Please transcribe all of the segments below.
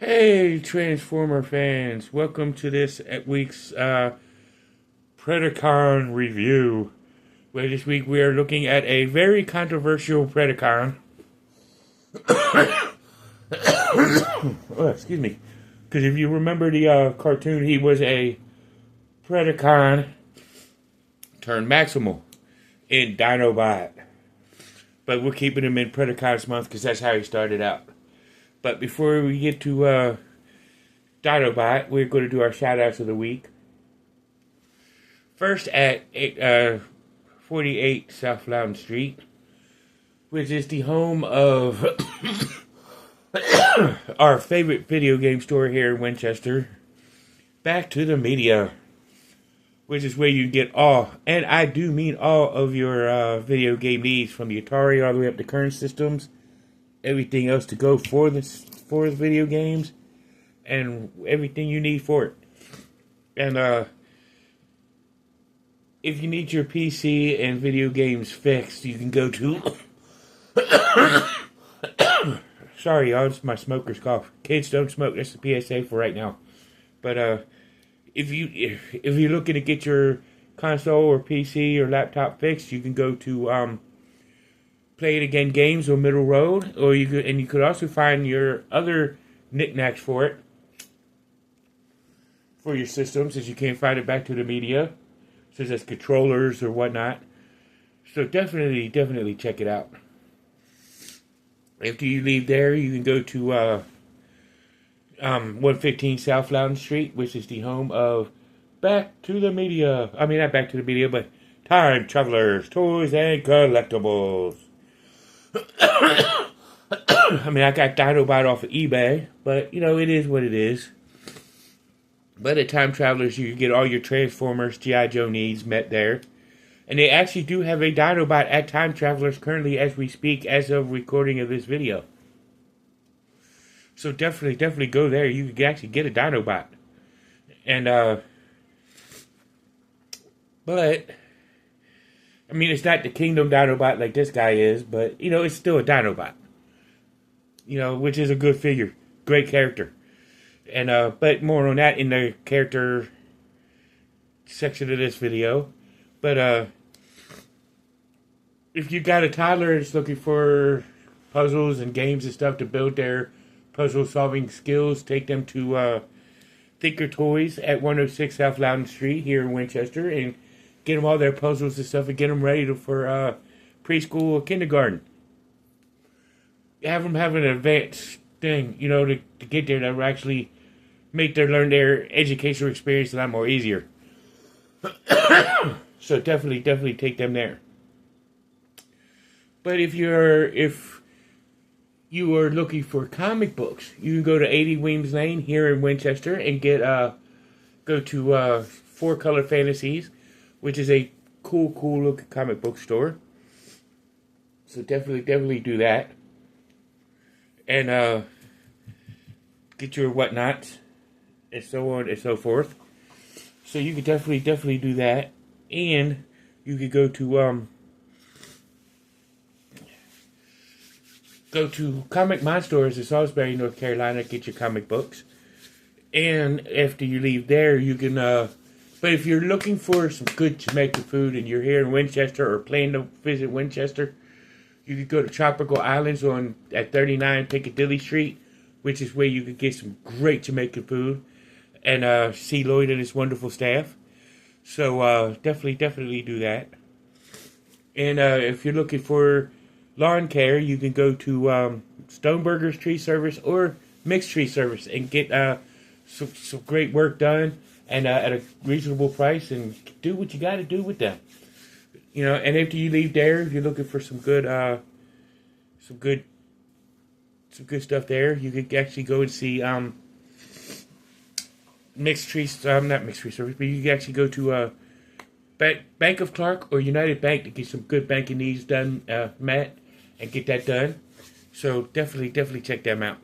Hey, Transformer fans! Welcome to this week's Predacon review. Where this week we are looking at a very controversial Predacon. Oh, excuse me. Because if you remember the cartoon, he was a Predacon turned Maximal in Dinobot. But we're keeping him in Predacons month because that's how he started out. But before we get to Dinobot, we're going to do our shout-outs of the week. First at 48 South Loudon Street, which is the home of our favorite video game store here in Winchester, Back to the Media, which is where you get all, and I do mean all of your video game needs, from the Atari all the way up to current systems, everything else to go for the video games, and everything you need for it. And if you need your PC and video games fixed, you can go to sorry y'all, it's my smoker's cough. Kids, don't smoke. That's the PSA for right now. But if you're looking to get your console or PC or laptop fixed, you can go to Play It Again Games on Middle Road, or you could also find your other knickknacks for it, for your systems, since you can't find it Back to the Media, such as controllers or whatnot. So definitely check it out. After you leave there, you can go to 115 South Loudon Street, which is the home of Back to the Media. I mean, not Back to the Media, but Time Travelers, Toys and Collectibles. I mean, I got Dinobot off of eBay, but, you know, it is what it is. But at Time Travelers, you can get all your Transformers, G.I. Joe needs met there. And they actually do have a Dinobot at Time Travelers currently as we speak, as of recording of this video. So definitely go there. You can actually get a Dinobot. And, but, I mean, it's not the Kingdom Dinobot like this guy is, but, you know, it's still a Dinobot. You know, which is a good figure. Great character. And, but more on that in the character section of this video. But, if you got a toddler that's looking for puzzles and games and stuff to build their puzzle-solving skills, take them to, Thinker Toys at 106 South Loudon Street here in Winchester, and get them all their puzzles and stuff, and get them ready for preschool or kindergarten. Have them have an advanced thing, you know, to get there that will actually make learn their educational experience a lot more easier. So definitely take them there. But if you are looking for comic books, you can go to 80 Weems Lane here in Winchester and go to Four Color Fantasies, which is a cool looking comic book store. So definitely do that. And get your whatnots, and so on and so forth. So you could definitely do that. And you could go to Comic Mon Stores in Salisbury, North Carolina, get your comic books. And after you leave there, you can, but if you're looking for some good Jamaican food and you're here in Winchester or plan to visit Winchester, you could go to Tropical Islands at 39 Piccadilly Street, which is where you could get some great Jamaican food and see Lloyd and his wonderful staff. So definitely do that. And if you're looking for lawn care, you can go to Stoneburger's Tree Service or Mixed Tree Service and get some great work done and at a reasonable price, and do what you got to do with them. You know, and after you leave there, if you're looking for some good stuff there, you could actually go and see not Mixed Tree Service, but you can actually go to Bank of Clark or United Bank to get some good banking needs done, met, and get that done. So definitely check them out.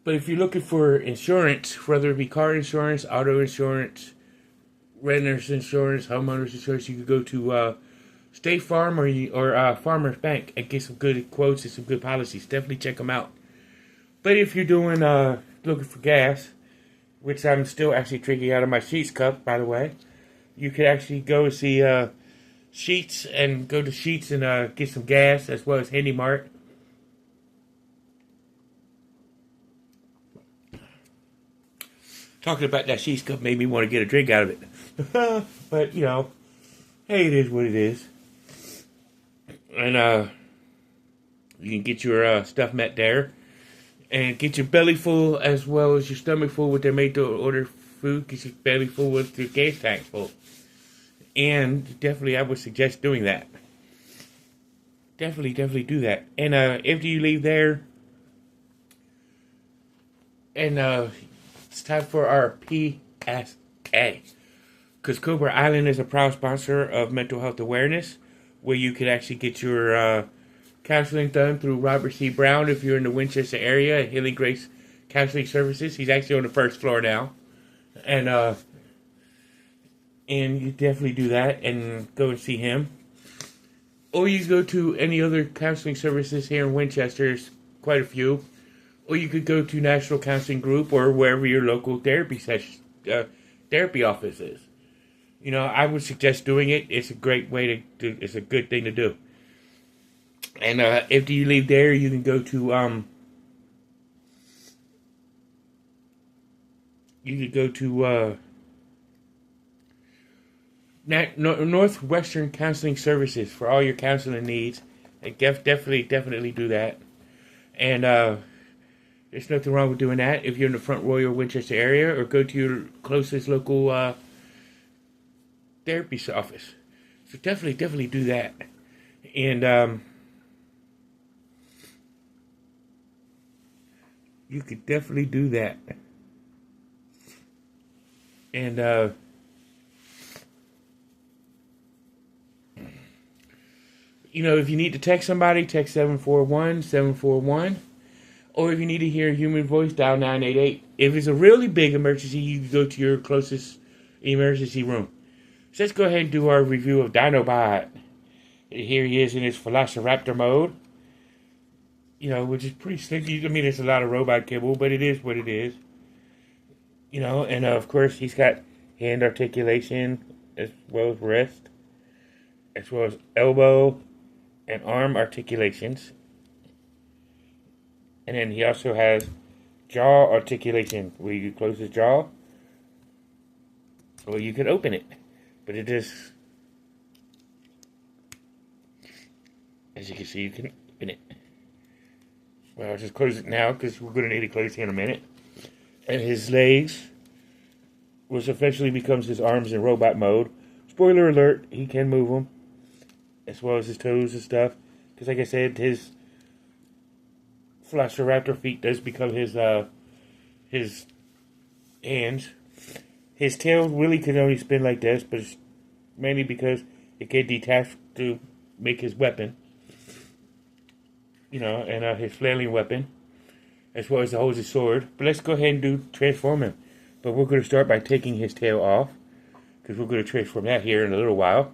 But if you're looking for insurance, whether it be car insurance, auto insurance, renter's insurance, homeowner's insurance, you could go to State Farm or Farmers Bank and get some good quotes and some good policies. Definitely check them out. But if you're doing looking for gas, which I'm still actually drinking out of my Sheets cup, by the way, you could actually go see Sheets and go to Sheets and get some gas, as well as Handy Mart. Talking about that Sheets cup made me want to get a drink out of it. But, you know, hey, it is what it is. And you can get your stuff met there. And get your belly full as well as your stomach full with their made-to-order food. Get your belly full with your gas tank full. And definitely I would suggest doing that. Definitely do that. And after you leave there, and it's time for our PSA. Because Cobra Island is a proud sponsor of mental health awareness, where you can actually get your counseling done through Robert C. Brown if you're in the Winchester area at Healing Grace Counseling Services. He's actually on the first floor now. And you definitely do that and go and see him. Or you go to any other counseling services here in Winchester. There's quite a few. Or you could go to National Counseling Group or wherever your local therapy office is. You know, I would suggest doing it. It's a great way to do. It's a good thing to do. And after you leave there, you can go to Northwestern Counseling Services for all your counseling needs. And definitely do that. And there's nothing wrong with doing that if you're in the Front Royal Winchester area, or go to your closest local therapy office. So definitely do that. And you could definitely do that. And you know, if you need to text somebody, text 741-741. Or if you need to hear a human voice, dial 988. If it's a really big emergency, you can go to your closest emergency room. So let's go ahead and do our review of Dinobot. Here he is in his Velociraptor mode. You know, which is pretty slick. I mean, it's a lot of robot kibble, but it is what it is. You know, and of course, he's got hand articulation as well as wrist, as well as elbow and arm articulations. And then he also has jaw articulation, where you can close his jaw, or you can open it. But it is, as you can see, you can open it. Well, I'll just close it now, because we're going to need to close it in a minute. And his legs, which eventually becomes his arms in robot mode. Spoiler alert, he can move them, as well as his toes and stuff. Because like I said, his Velociraptor feet does become his hands. His tail really can only spin like this, but it's mainly because it can detach to make his weapon. You know, and his flailing weapon, as well as to hold his sword. But let's go ahead and transform him. But we're going to start by taking his tail off, because we're going to transform that here in a little while.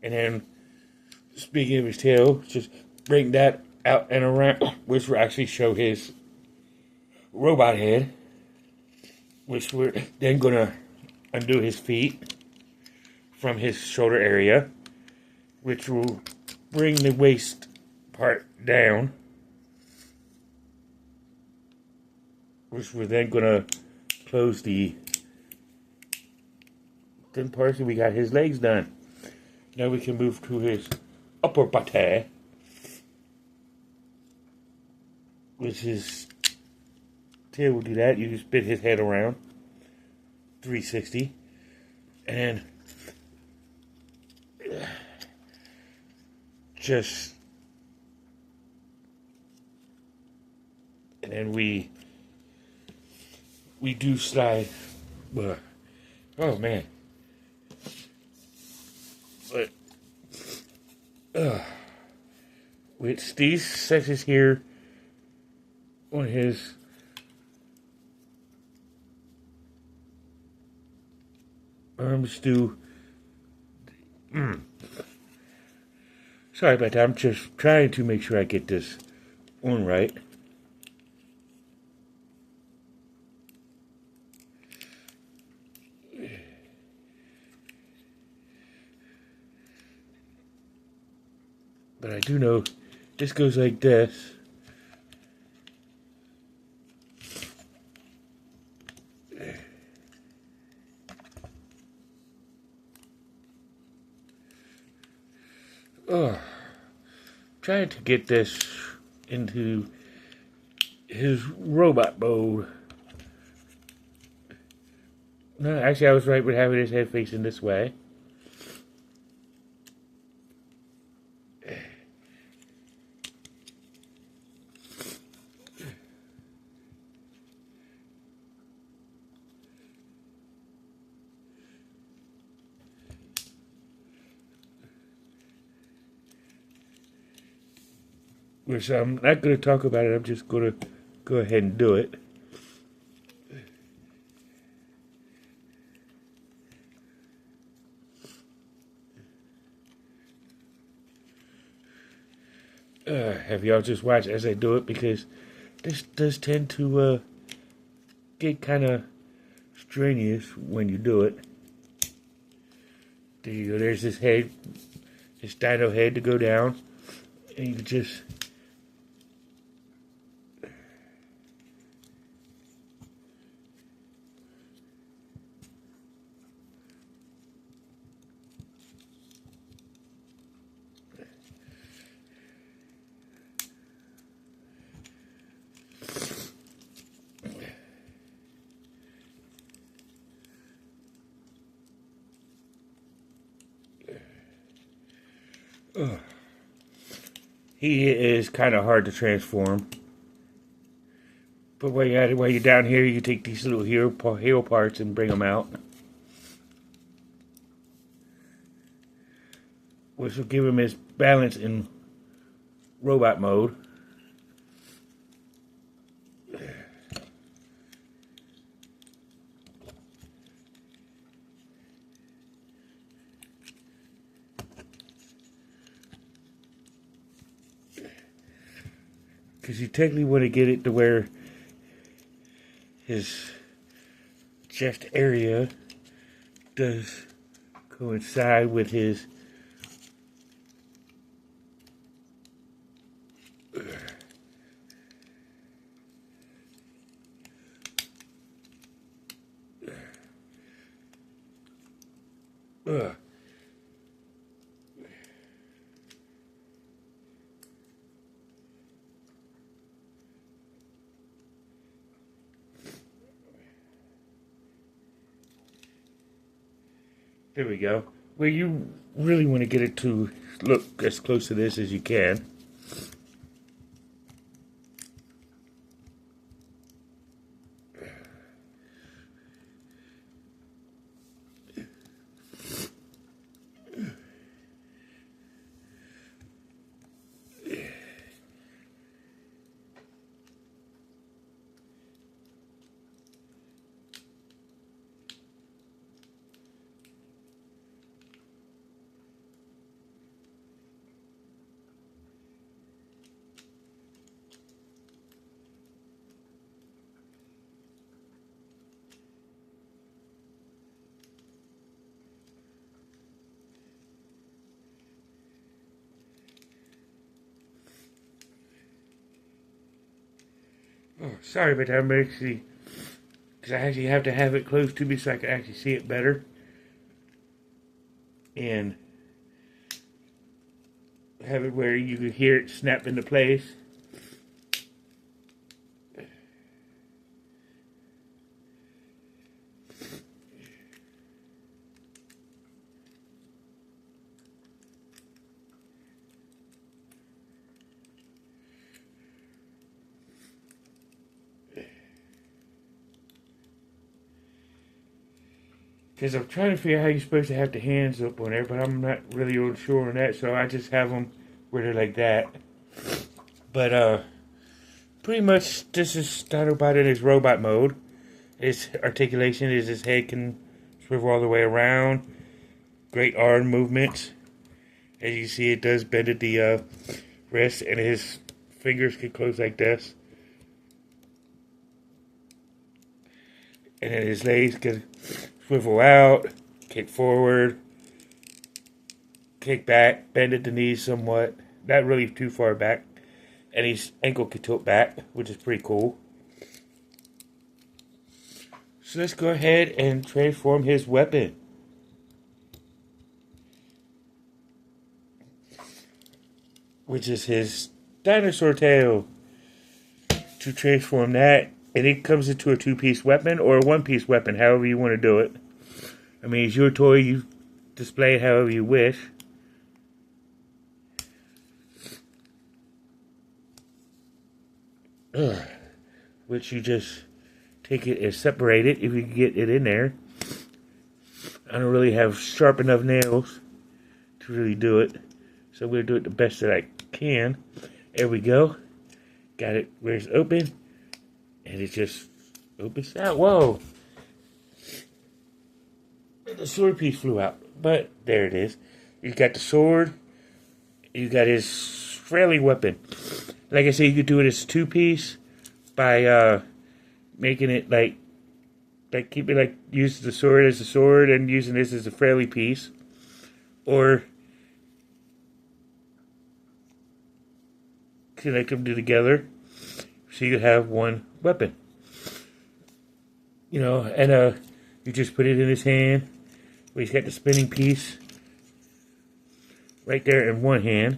And then, speaking of his tail, just bring that out and around, which will actually show his robot head, which we're then going to undo his feet from his shoulder area, which will bring the waist part down, which we're then going to close the thin parts, and we got his legs done. Now we can move to his upper body, which is tail will do that. You just spin his head around 360, and then we do slide. Oh man. But with these sections here on his arms do. Sorry about that. I'm just trying to make sure I get this on right. do know this goes like this. Oh, trying to get this into his robot mode. No, actually I was right with having his head facing this way. Which I'm not going to talk about it, I'm just going to go ahead and do it. Have y'all just watch as I do it, because this does tend to get kind of strenuous when you do it. There you go, there's this head, this dino head to go down, and you can just he is kind of hard to transform. But while you're down here, you take these little hero parts and bring them out. Which will give him his balance in robot mode. Because you technically want to get it to where his chest area does coincide with his There we go. Well, you really want to get it to look as close to this as you can. Oh, sorry about that, because I actually have to have it close to me so I can actually see it better. And have it where you can hear it snap into place. Because I'm trying to figure out how you're supposed to have the hands up on there, but I'm not really sure on that, so I just have them where they're like that. But, pretty much this is Dinobot in his robot mode. His articulation is his head can swivel all the way around. Great arm movements. As you see, it does bend at the wrist, and his fingers can close like this. And then his legs can swivel out, kick forward, kick back, bend at the knees somewhat, not really too far back. And his ankle can tilt back, which is pretty cool. So let's go ahead and transform his weapon. Which is his dinosaur tail. To transform that, and it comes into a 2-piece weapon or a 1-piece weapon, however you want to do it. I mean, it's your toy, you display it however you wish. Which you just take it and separate it if you can get it in there. I don't really have sharp enough nails to really do it, so I'm going to do it the best that I can. There we go. Got it where it's open, and it just opens out. Whoa! The sword piece flew out, but there it is. You got the sword. You got his friendly weapon. Like I said, you could do it as 2-piece by making it like keep it like use the sword as a sword and using this as a friendly piece, or connect them together so you have one weapon. You know, and you just put it in his hand. Where he's got the spinning piece right there in one hand.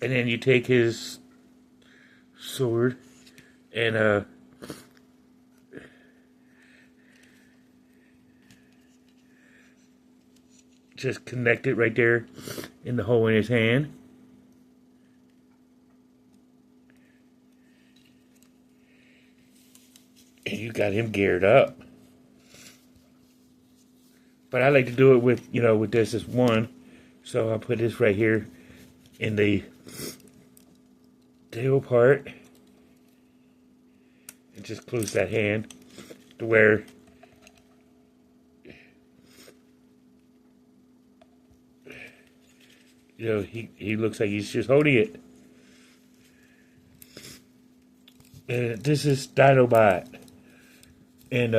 And then you take his sword and just connect it right there in the hole in his hand. And you got him geared up. But I like to do it with, you know, with this as one. So I'll put this right here in the tail part. And just close that hand to where you know, he looks like he's just holding it. And this is Dinobot. And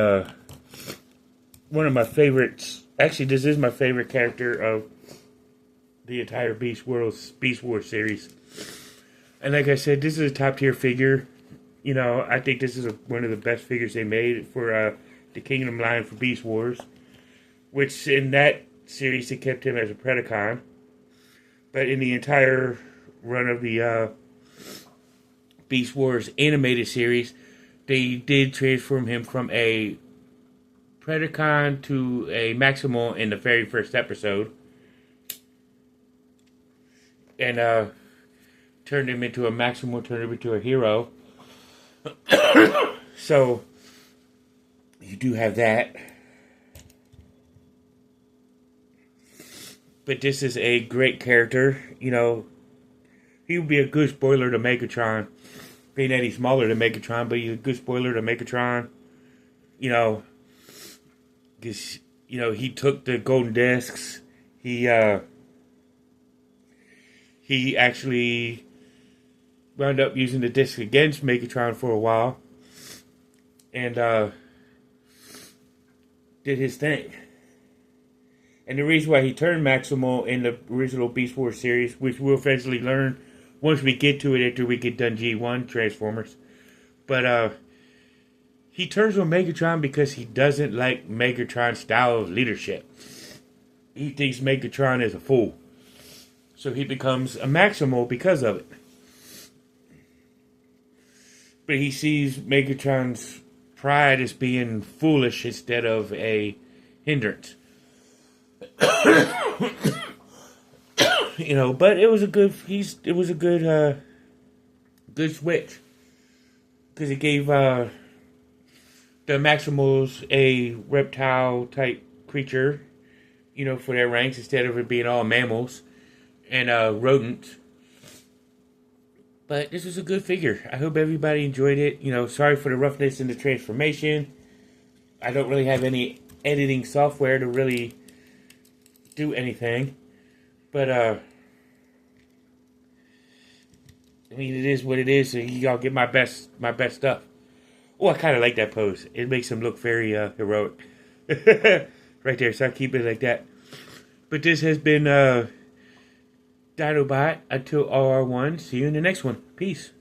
one of my favorites, actually this is my favorite character of the entire Beast Wars series. And like I said, this is a top tier figure. You know, I think this is one of the best figures they made for the Kingdom line for Beast Wars. Which in that series they kept him as a Predacon. But in the entire run of the Beast Wars animated series, they did transform him from a Predacon to a Maximal in the very first episode. And turned him into a Maximal, turned him into a hero. So, you do have that. But this is a great character. You know, he would be a good spoiler to Megatron. Being that he's smaller than Megatron, but he's a good spoiler to Megatron. You know, because, you know, he took the golden discs. He actually wound up using the disc against Megatron for a while. And did his thing. And the reason why he turned Maximal in the original Beast Wars series, which we'll eventually learn once we get to it after we get done G1 Transformers. But he turns on Megatron because he doesn't like Megatron's style of leadership. He thinks Megatron is a fool. So he becomes a Maximal because of it. But he sees Megatron's pride as being foolish instead of a hindrance. You know, but it was a good good switch, because it gave the Maximals a reptile type creature, you know, for their ranks instead of it being all mammals and rodents. But this was a good figure. I hope everybody enjoyed it. You know, sorry for the roughness in the transformation. I don't really have any editing software to really do anything. But, I mean, it is what it is, so y'all get my best stuff. Oh, I kind of like that pose. It makes him look very heroic. Right there, so I keep it like that. But this has been Dinobot until RR1. See you in the next one. Peace.